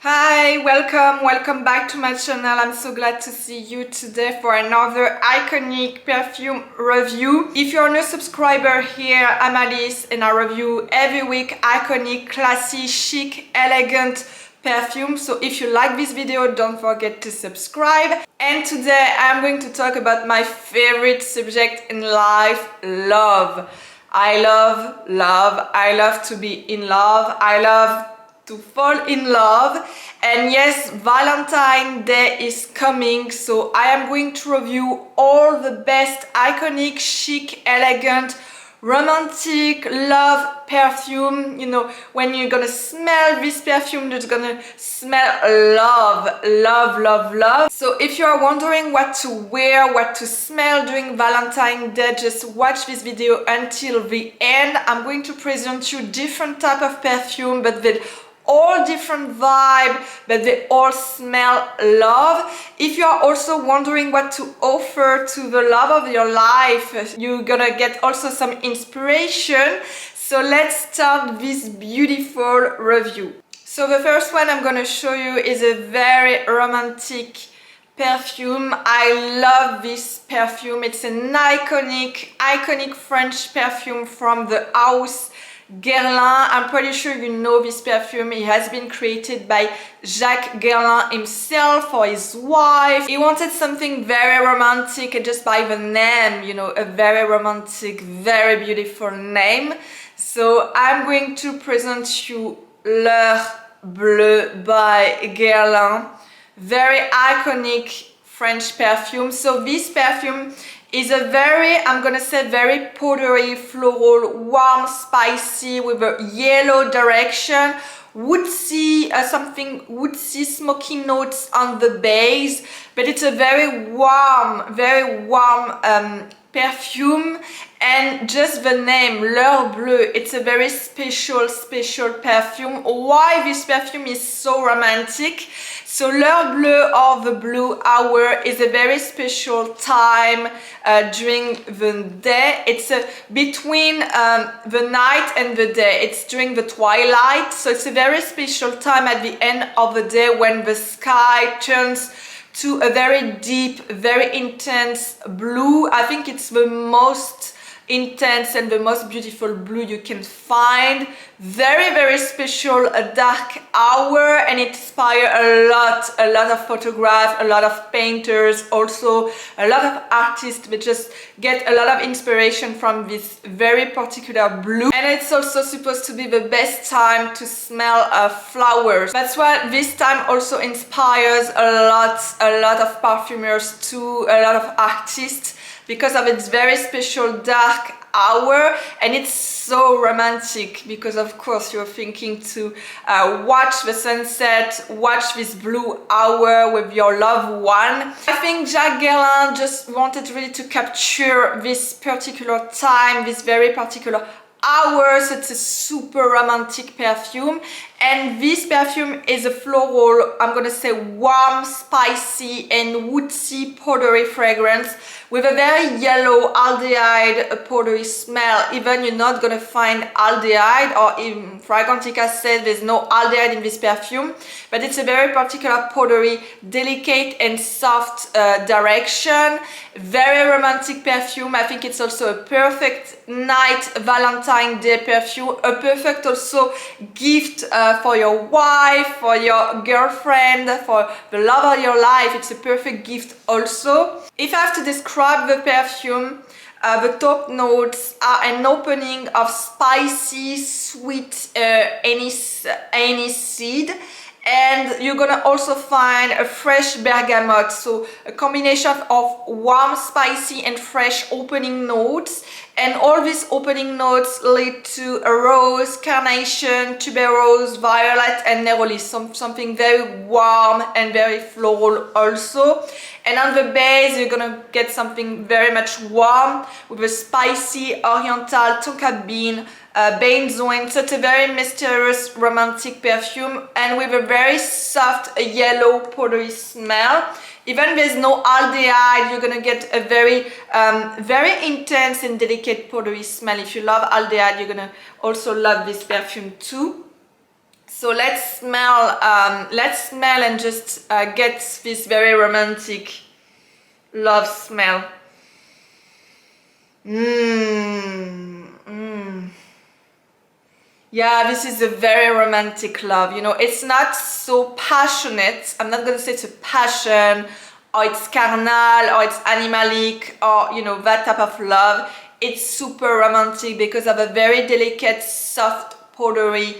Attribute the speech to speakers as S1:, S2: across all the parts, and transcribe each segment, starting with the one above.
S1: Hi, welcome back to my channel. I'm so glad to see you today for another iconic perfume review. If you're a new subscriber here, I'm Alice and I review every week iconic, classy, chic, elegant perfume. So if you like this video, don't forget to subscribe. And today I'm going to talk about my favorite subject in life, love. I love to be in love. I love to fall in love. And yes, Valentine Day is coming, so I am going to review all the best iconic, chic, elegant, romantic love perfume. You know, when you're gonna smell this perfume, you're gonna smell love. So if you are wondering what to wear, what to smell during Valentine's Day, just watch this video until the end. I'm going to present you different type of perfume, but with all different vibe, but they all smell love. If you are also wondering what to offer to the love of your life, you're gonna get also some inspiration. So let's start this beautiful review. So the first one I'm gonna show you is a very romantic perfume. I love this perfume. It's an iconic French perfume from the house Guerlain. I'm pretty sure you know this perfume. It has been created by Jacques Guerlain himself for his wife. He wanted something very romantic, and just by the name, you know, a very romantic, very beautiful name. So I'm going to present you Love Bleue by Guerlain. Very iconic French perfume. So this perfume is a very, I'm gonna say, very powdery, floral, warm, spicy, with a yellow direction, woodsy, something woodsy, smoky notes on the base, but it's a very warm perfume. And just the name, L'Heure Bleue, it's a very special perfume. Why this perfume is so romantic? So L'Heure Bleue, or the blue hour, is a very special time during the day. It's between the night and the day. It's during the twilight. So it's a very special time at the end of the day when the sky turns to a very deep, very intense blue. I think it's the most intense and the most beautiful blue you can find. Very special, a dark hour, and it inspires a lot of photographers, a lot of painters, also a lot of artists. They just get a lot of inspiration from this very particular blue. And it's also supposed to be the best time to smell flowers. That's why this time also inspires a lot of perfumers too, a lot of artists, because of its very special dark hour. And it's so romantic because of course you're thinking to watch the sunset, watch this blue hour with your loved one. I think Jacques Guerlain just wanted really to capture this particular time, this very particular hour. So it's a super romantic perfume. And this perfume is a floral, I'm gonna say warm, spicy and woodsy powdery fragrance with a very yellow aldehyde powdery smell. Even you're not gonna find aldehyde, or in Fragrantica said there's no aldehyde in this perfume, but it's a very particular powdery, delicate and soft direction. Very romantic perfume. I think it's also a perfect night Valentine Day perfume, a perfect also gift for your wife, for your girlfriend, for the love of your life. It's a perfect gift also. If I have to describe the perfume, the top notes are an opening of spicy, sweet anise seed. And you're gonna also find a fresh bergamot, so a combination of warm, spicy and fresh opening notes. And all these opening notes lead to a rose, carnation, tuberose, violet and neroli, something very warm and very floral also. And on the base you're gonna get something very much warm with a spicy oriental tonka bean, benzoin. So it's a very mysterious romantic perfume, and with a very soft yellow powdery smell. Even there's no aldehyde, you're gonna get a very intense and delicate powdery smell. If you love aldehyde, you're gonna also love this perfume too. So let's smell and just get this very romantic love smell. Yeah, this is a very romantic love. You know, it's not so passionate. I'm not gonna say it's a passion or it's carnal or it's animalic or, you know, that type of love. It's super romantic because of a very delicate, soft, powdery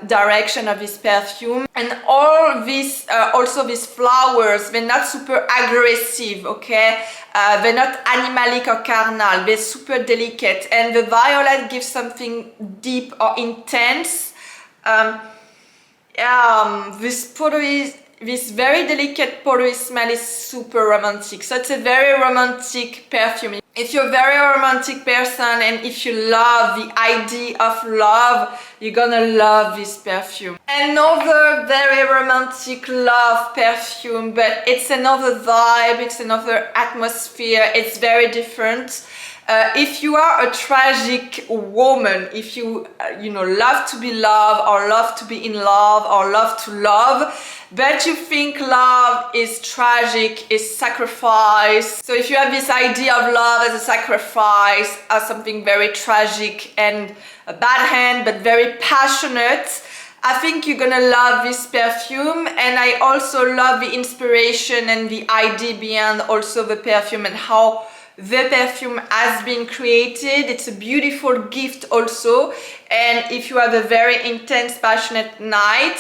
S1: direction of this perfume. And all these, also these flowers, they're not super aggressive, okay? They're not animalic or carnal, they're super delicate. And the violet gives something deep or intense. This very delicate powdery smell is super romantic. So it's a very romantic perfume. If you're a very romantic person and if you love the idea of love, you're gonna love this perfume. Another very romantic love perfume, but it's another vibe, it's another atmosphere, it's very different. If you are a tragic woman, if you love to be loved or love to be in love or love to love, but you think love is tragic, is sacrifice. So if you have this idea of love as a sacrifice, as something very tragic and a bad hand, but very passionate, I think you're gonna love this perfume. And I also love the inspiration and the idea behind also the perfume and how the perfume has been created. It's a beautiful gift also, and if you have a very intense, passionate night,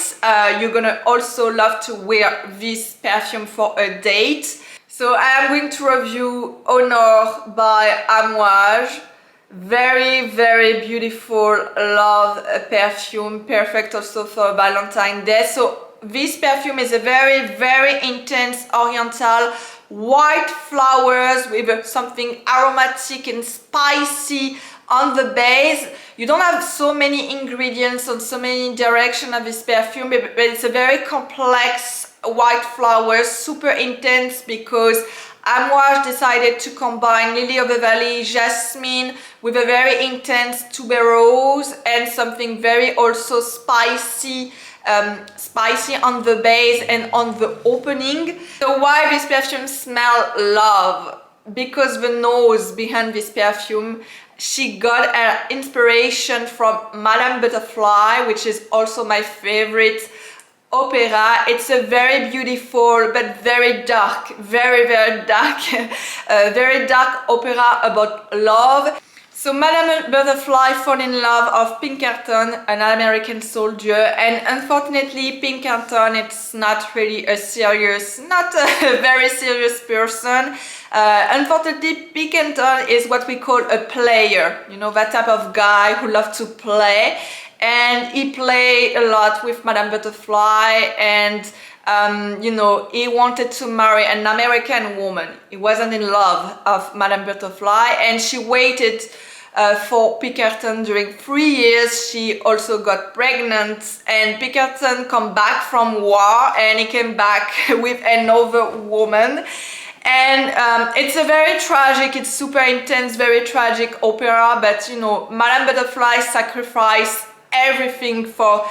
S1: you're gonna also love to wear this perfume for a date. So I am going to review Honor by Amouage. Very, very beautiful love perfume, perfect also for Valentine Day. So this perfume is a very, very intense oriental white flowers with something aromatic and spicy on the base. You don't have so many ingredients on so many directions of this perfume, but it's a very complex white flowers, super intense, because Amouage decided to combine lily of the valley, jasmine with a very intense tuberose and something very also spicy on the base and on the opening. So why this perfume smell love? Because the nose behind this perfume, she got her inspiration from Madame Butterfly, which is also my favorite opera. It's a very beautiful but very dark, very dark, very dark opera about love. So Madame Butterfly fell in love of Pinkerton, an American soldier, and unfortunately Pinkerton, it's not really a serious, not a very serious person. Unfortunately Pinkerton is what we call a player, you know, that type of guy who loves to play, and he played a lot with Madame Butterfly, and he wanted to marry an American woman. He wasn't in love of Madame Butterfly, and she waited for Pinkerton during 3 years. She also got pregnant, and Pinkerton come back from war, and he came back with another woman. And it's a very tragic, it's super intense, very tragic opera, but you know, Madame Butterfly sacrificed everything for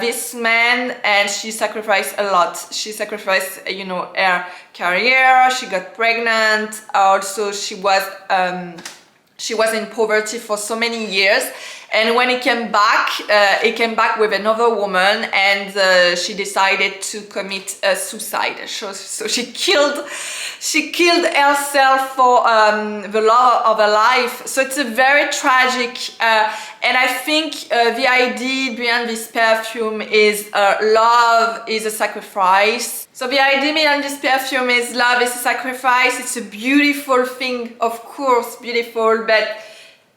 S1: this man, and she sacrificed a lot. She sacrificed, her career, she got pregnant, also she was in poverty for so many years, and when he came back with another woman, and she decided to commit suicide. So she killed herself for the love of her life. So it's a very tragic, and I think the idea behind this perfume is love is a sacrifice. So the idea behind this perfume is love is a sacrifice. It's a beautiful thing, of course, beautiful, but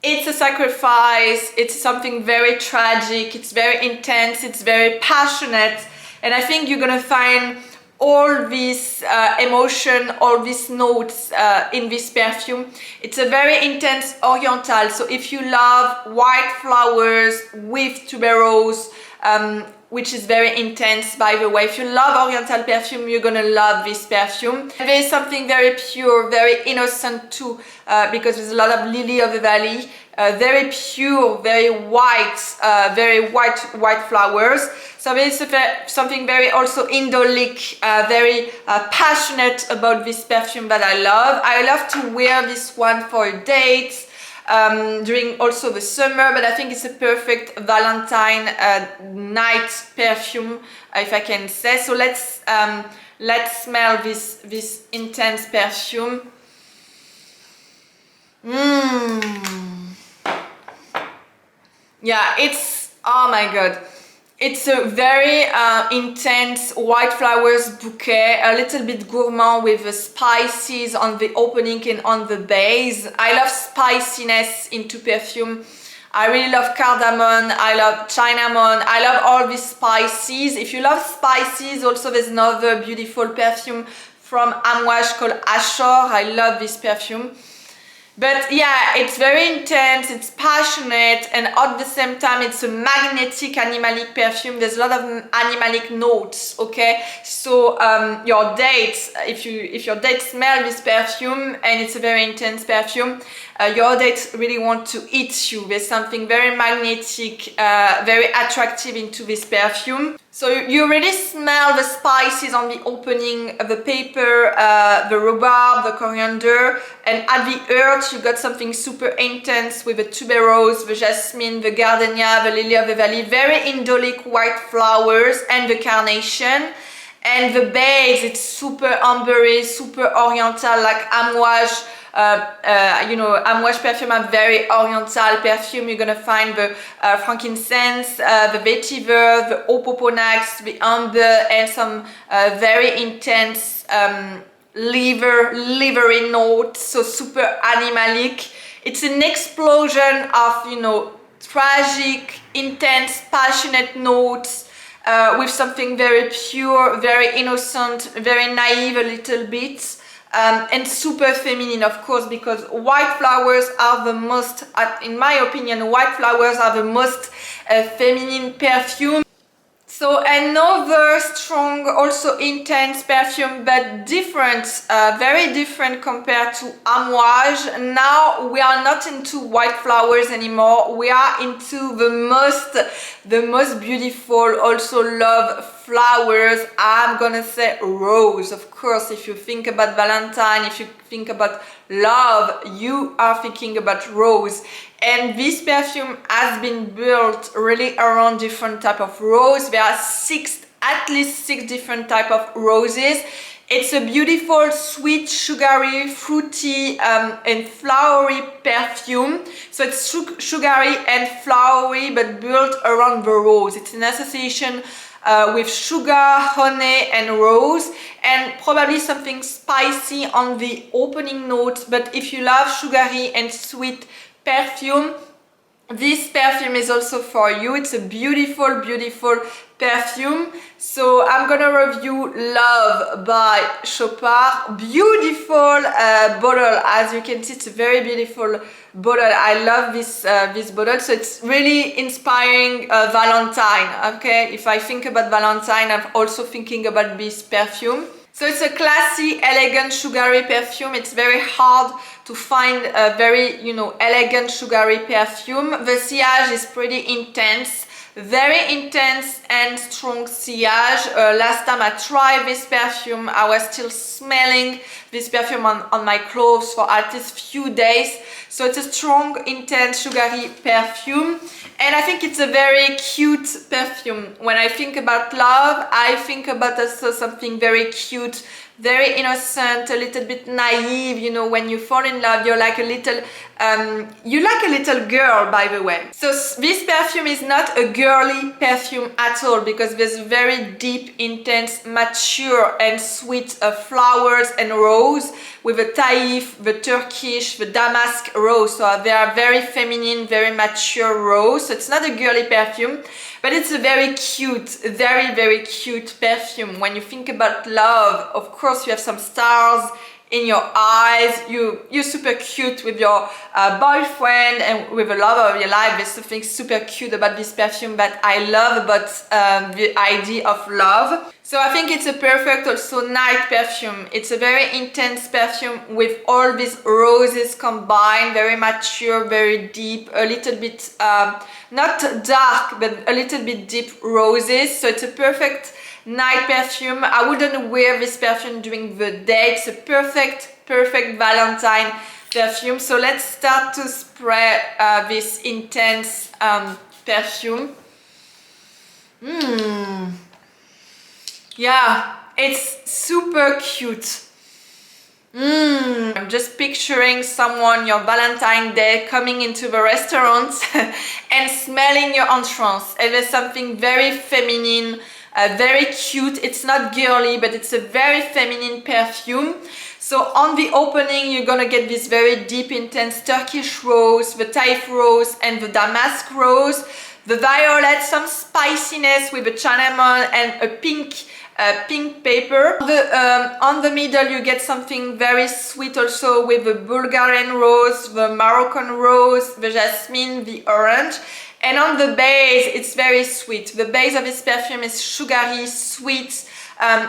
S1: it's a sacrifice. It's something very tragic. It's very intense. It's very passionate. And I think you're gonna find all this emotion, all these notes in this perfume. It's a very intense oriental. So if you love white flowers with tuberose, which is very intense, by the way. If you love Oriental perfume, you're gonna love this perfume. And there is something very pure, very innocent too, because there's a lot of lily of the valley, very pure, very white flowers. So there is something very also indolic, very passionate about this perfume that I love. I love to wear this one for dates, during also the summer, but I think it's a perfect Valentine night perfume, if I can say. So let's smell this intense perfume. Yeah, it's, oh my god, it's a very intense white flowers bouquet, a little bit gourmand with the spices on the opening and on the base. I love spiciness into perfume. I really love cardamom, I love cinnamon, I love all these spices. If you love spices, also there's another beautiful perfume from Amouage called Ashore. I love this perfume. But yeah, it's very intense, it's passionate, and at the same time it's a magnetic animalic perfume. There's a lot of animalic notes, okay? So your dates, if your dates smell this perfume and it's a very intense perfume, your dates really want to eat you. There's something very magnetic, very attractive into this perfume. So you really smell the spices on the opening, the pepper, the rhubarb, the coriander, and at the earth you got something super intense with the tuberose, the jasmine, the gardenia, the lily of the valley, very indolic white flowers, and the carnation. And the base, it's super ambery, super oriental, like Amouage. You know, Amouage perfume are very oriental perfume. You're gonna find the frankincense, the vetiver, the opoponax, the amber, and some very intense livery notes, so super animalic. It's an explosion of, you know, tragic, intense, passionate notes, with something very pure, very innocent, very naive a little bit, and super feminine, of course, because white flowers are the most, in my opinion, white flowers are the most feminine perfume. So another strong, also intense perfume, but different, very different compared to Amouage. Now we are not into white flowers anymore. We are into the most beautiful, also love flowers. I'm gonna say rose. Of course, if you think about Valentine, if you think about love, you are thinking about rose. And this perfume has been built really around different type of rose. There are at least six different type of roses. It's a beautiful, sweet, sugary, fruity, and flowery perfume. So it's sugary and flowery, but built around the rose. It's an association with sugar, honey, and rose, and probably something spicy on the opening note. But if you love sugary and sweet perfume, this perfume is also for you. It's a beautiful, beautiful perfume. So I'm gonna review Love by Chopard. Beautiful bottle. As you can see, it's a very beautiful bottle. I love this bottle. So it's really inspiring Valentine. Okay, if I think about Valentine, I'm also thinking about this perfume. So it's a classy, elegant, sugary perfume. It's very hard to find a very, you know, elegant, sugary perfume. The sillage is pretty intense, very intense and strong sillage. Last time I tried this perfume, I was still smelling this perfume on my clothes for at least few days. So it's a strong, intense, sugary perfume. And I think it's a very cute perfume. When I think about love, I think about also something very cute, very innocent, a little bit naive. You know, when you fall in love, you're like a little girl, by the way. So this perfume is not a girly perfume at all, because there's very deep, intense, mature and sweet flowers and rose, with the taif, the Turkish, the damask rose. So they are very feminine, very mature rose. So it's not a girly perfume, but it's a very cute, very, very cute perfume. When you think about love, of course you have some stars in your eyes. You're super cute with your boyfriend and with the love of your life. There's something super cute about this perfume that I love about the idea of love. So I think it's a perfect also night perfume. It's a very intense perfume with all these roses combined, very mature, very deep, a little bit, not dark, but a little bit deep roses. So it's a perfect night perfume. I wouldn't wear this perfume during the day. It's a perfect Valentine perfume. So let's start to spray this intense perfume. Yeah, it's super cute. I'm just picturing someone, your Valentine Day, coming into the restaurant and smelling your entrance. And there's something very feminine, very cute. It's not girly, but it's a very feminine perfume. So on the opening, you're gonna get this very deep, intense Turkish rose, the Taif rose, and the damask rose. The violet, some spiciness with a cinnamon and a pink paper. On the middle you get something very sweet also with the Bulgarian rose, the Moroccan rose, the jasmine, the orange. And on the base it's very sweet. The base of this perfume is sugary, sweet.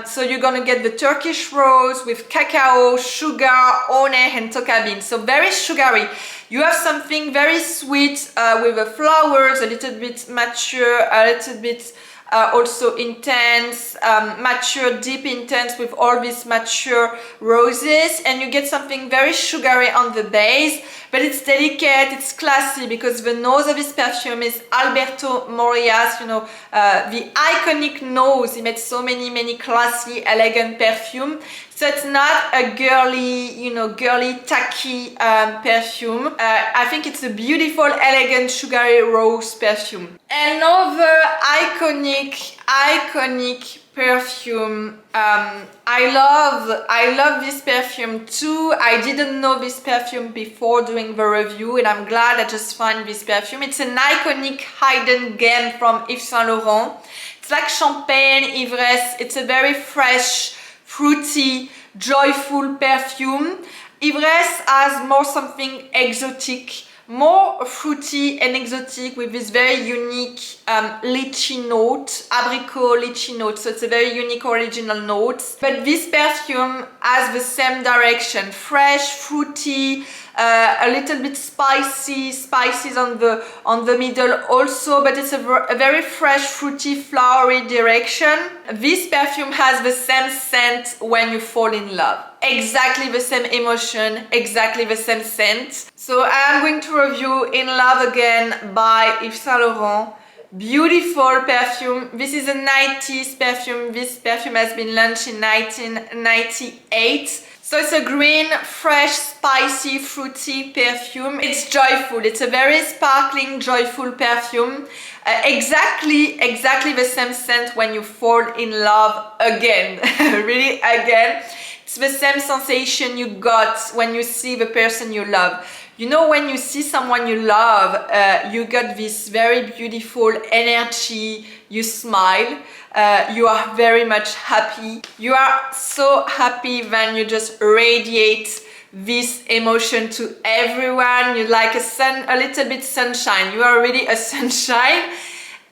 S1: So you're gonna get the Turkish rose with cacao, sugar, honey and tocabin. So very sugary. You have something very sweet with the flowers, a little bit mature, a little bit also intense, mature, deep intense with all these mature roses, and you get something very sugary on the base, but it's delicate, it's classy, because the nose of this perfume is Alberto Moria's, you know, the iconic nose. He made so many classy, elegant perfume. So it's not a girly, you know, girly, tacky perfume. I think it's a beautiful, elegant, sugary rose perfume. Another iconic perfume. I love this perfume too. I didn't know this perfume before doing the review, and I'm glad I just found this perfume. It's an iconic hidden gem from Yves Saint Laurent. It's like champagne, ivresse. It's a very fresh, fruity, joyful perfume. Ivresse has more something exotic, more fruity and exotic, with this very unique lychee note, abricot lychee note. So it's a very unique original note. But this perfume has the same direction, fresh, fruity, a little bit spices on the middle also, but it's a very fresh, fruity, flowery direction. This perfume has the same scent when you fall in love. Exactly the same emotion, exactly the same scent. So I am going to review In Love Again by Yves Saint Laurent. Beautiful perfume. This is a 90s perfume. This perfume has been launched in 1998. So it's a green, fresh, spicy, fruity perfume. It's joyful. It's a very sparkling, joyful perfume. Exactly the same scent when you fall in love again. Really again. It's the same sensation you got when you see the person you love. You know, when you see someone you love, you got this very beautiful energy, you smile, you are very much happy. You are so happy when you just radiate this emotion to everyone. You're like a little bit sunshine. You are really a sunshine.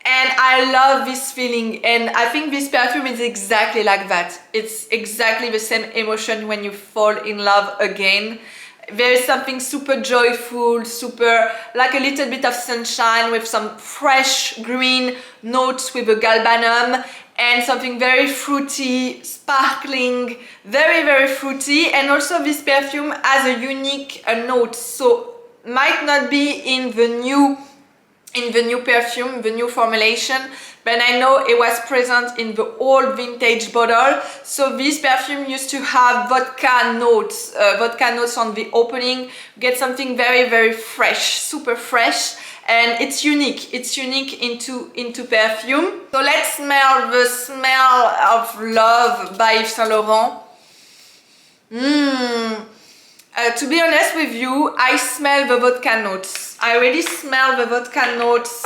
S1: And I love this feeling, and I think this perfume is exactly like that. It's exactly the same emotion when you fall in love again. There is something super joyful, super like a little bit of sunshine with some fresh green notes with a galbanum, and something very fruity, sparkling, very fruity. And also this perfume has a unique note, so might not be in the new perfume, the new formulation, but I know it was present in the old vintage bottle. So this perfume used to have vodka notes on the opening. Get something very fresh, super fresh, and it's unique. It's unique into perfume. So let's smell the smell of love by Yves Saint Laurent. To be honest with you, I smell the vodka notes. I already smell the vodka notes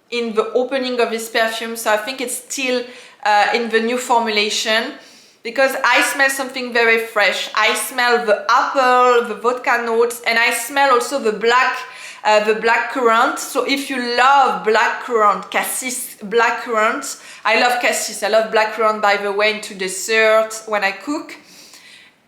S1: in the opening of this perfume, so I think it's still in the new formulation. because I smell something very fresh. I smell the apple, the vodka notes, and I smell also the black currant. So if you love black currant, cassis black currant, I love cassis, I love black currant by the way into dessert when I cook.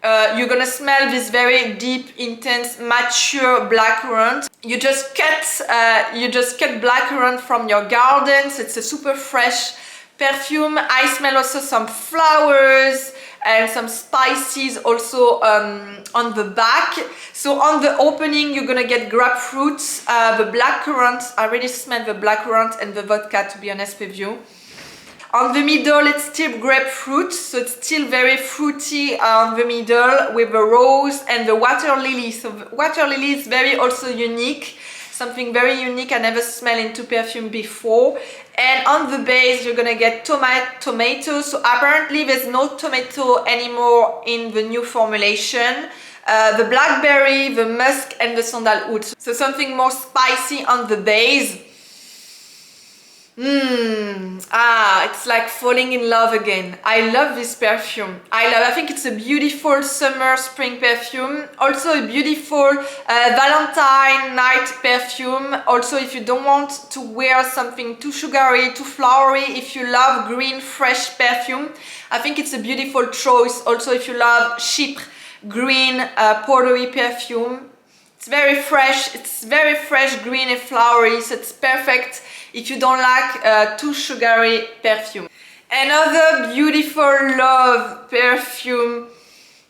S1: You're gonna smell this very deep, intense, mature black currant. You just cut black currant from your gardens. It's a super fresh perfume. I smell also some flowers and some spices also on the back. So on the opening you're gonna get grapefruit, the black currant. I really smell the black currant and the vodka, to be honest with you. On the middle it's still grapefruit, so it's still very fruity on the middle with the rose and the water lily. So the water lily is very also unique, something very unique I never smelled into perfume before. And on the base you're gonna get tomato. So apparently there's no tomato anymore in the new formulation. The blackberry, the musk and the sandalwood. So something more spicy on the base. It's like falling in love again. I love this perfume. I think it's a beautiful summer spring perfume. Also a beautiful Valentine night perfume. Also if you don't want to wear something too sugary, too flowery, if you love green fresh perfume, I think it's a beautiful choice. Also if you love Chypre green powdery perfume. It's very fresh, green and flowery, so it's perfect if you don't like too sugary perfume. Another beautiful Love perfume.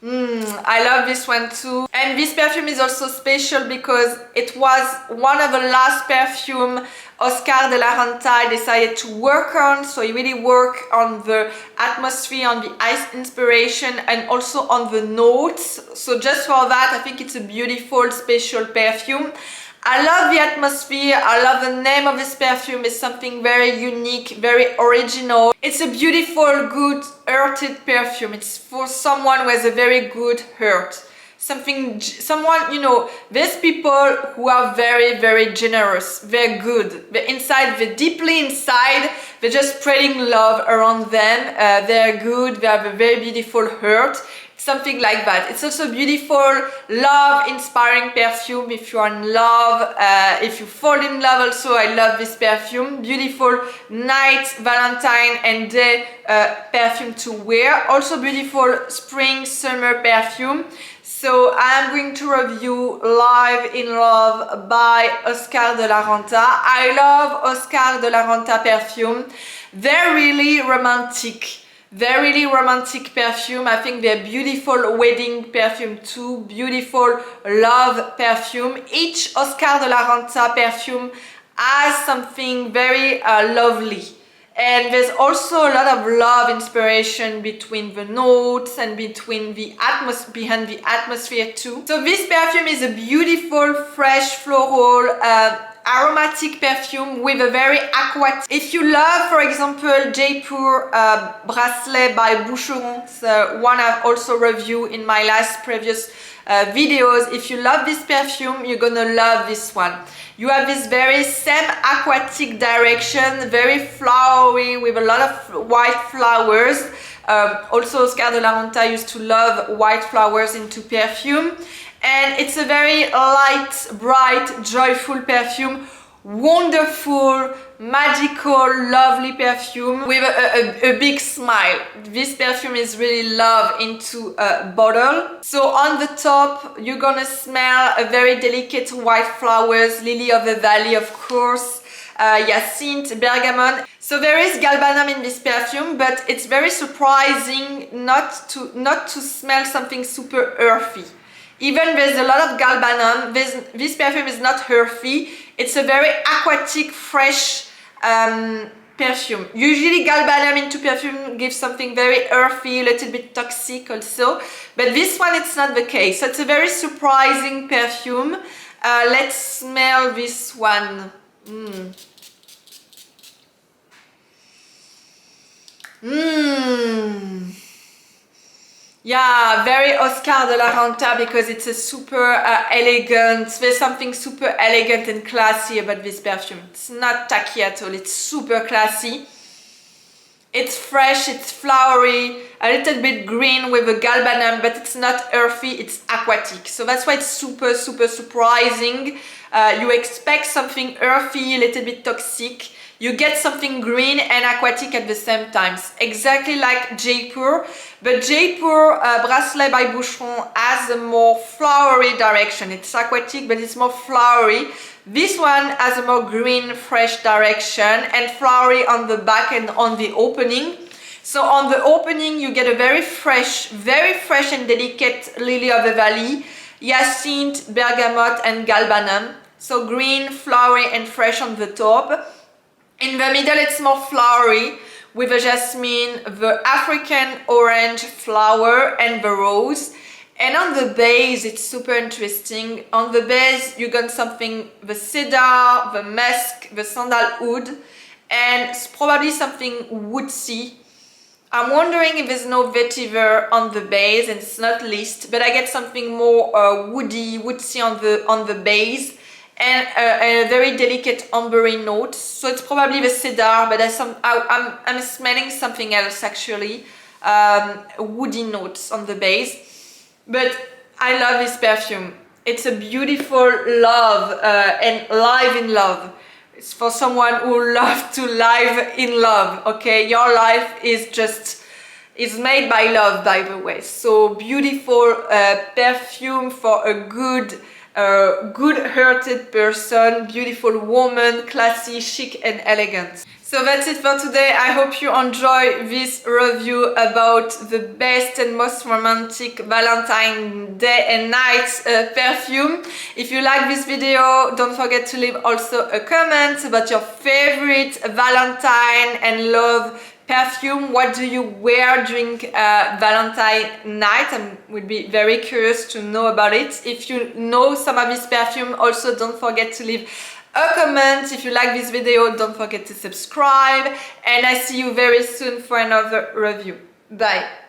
S1: I love this one too. And this perfume is also special because it was one of the last perfume Oscar de la Renta decided to work on. So he really worked on the atmosphere, on the ice inspiration and also on the notes. So just for that, I think it's a beautiful, special perfume. I love the atmosphere, I love the name of this perfume. It's something very unique, very original. It's a beautiful, good, earthed perfume. It's for someone who has a very good heart. Someone, you know, there's people who are very, very generous, very good. They're deeply inside, they're just spreading love around them. They're good, they have a very beautiful heart. Something like that. It's also beautiful, love-inspiring perfume. If you are in love, if you fall in love also, I love this perfume. Beautiful night, Valentine and day perfume to wear. Also beautiful spring, summer perfume. So I'm going to review Live in Love by Oscar de la Renta. I love Oscar de la Renta perfume. They're really romantic. They're really romantic perfume. I think they're beautiful wedding perfume too. Beautiful love perfume. Each Oscar de la Renta perfume has something very lovely. And there's also a lot of love inspiration between the notes and between the behind the atmosphere too. So this perfume is a beautiful, fresh, floral, aromatic perfume with a very aquatic. If you love, for example, Jaipur bracelet by Bonjour, one I've also reviewed in my previous videos. If you love this perfume, you're gonna love this one. You have this very same aquatic direction, very flowery with a lot of white flowers. Also Oscar de la Renta used to love white flowers into perfume. And it's a very light, bright, joyful perfume. Wonderful, magical, lovely perfume with a big smile. This perfume is really love into a bottle. So on the top you're gonna smell a very delicate white flowers, lily of the valley of course, hyacinth, bergamot. So there is galbanum in this perfume, but it's very surprising not to smell something super earthy. Even there's a lot of galbanum, this perfume is not earthy. It's a very aquatic, fresh perfume. Usually galbanum into perfume gives something very earthy, a little bit toxic also. But this one, it's not the case. So it's a very surprising perfume. Let's smell this one. Yeah, very Oscar de la Renta because it's a super elegant, there's something super elegant and classy about this perfume. It's not tacky at all, it's super classy. It's fresh, it's flowery, a little bit green with a galbanum, but it's not earthy, it's aquatic. So that's why it's super surprising. You expect something earthy, a little bit toxic. You get something green and aquatic at the same time. Exactly like Jaipur, but Jaipur Bracelet by Boucheron has a more flowery direction. It's aquatic, but it's more flowery. This one has a more green, fresh direction and flowery on the back and on the opening. So on the opening, you get a very fresh and delicate lily of the valley, hyacinth, bergamot and galbanum. So green, flowery and fresh on the top. In the middle, it's more flowery with the jasmine, the African orange flower and the rose. And on the base, it's super interesting. On the base, you got something, the cedar, the musk, the sandalwood, and probably something woodsy. I'm wondering if there's no vetiver on the base, and it's not listed, but I get something more woodsy on the base. And a very delicate ambery note, so it's probably the cedar, but I'm smelling something else actually, woody notes on the base. But I love this perfume. It's a beautiful love and live in love. It's for someone who loves to live in love. Okay, your life is made by love, by the way. So beautiful perfume for a good-hearted person, beautiful woman, classy, chic and elegant. So that's it for today. I hope you enjoy this review about the best and most romantic Valentine Day and night perfume. If you like this video, don't forget to leave also a comment about your favorite Valentine and love perfume. What do you wear during Valentine night? I would be very curious to know about it. If you know some of this perfume, also don't forget to leave a comment. If you like this video, don't forget to subscribe, and I see you very soon for another review. Bye.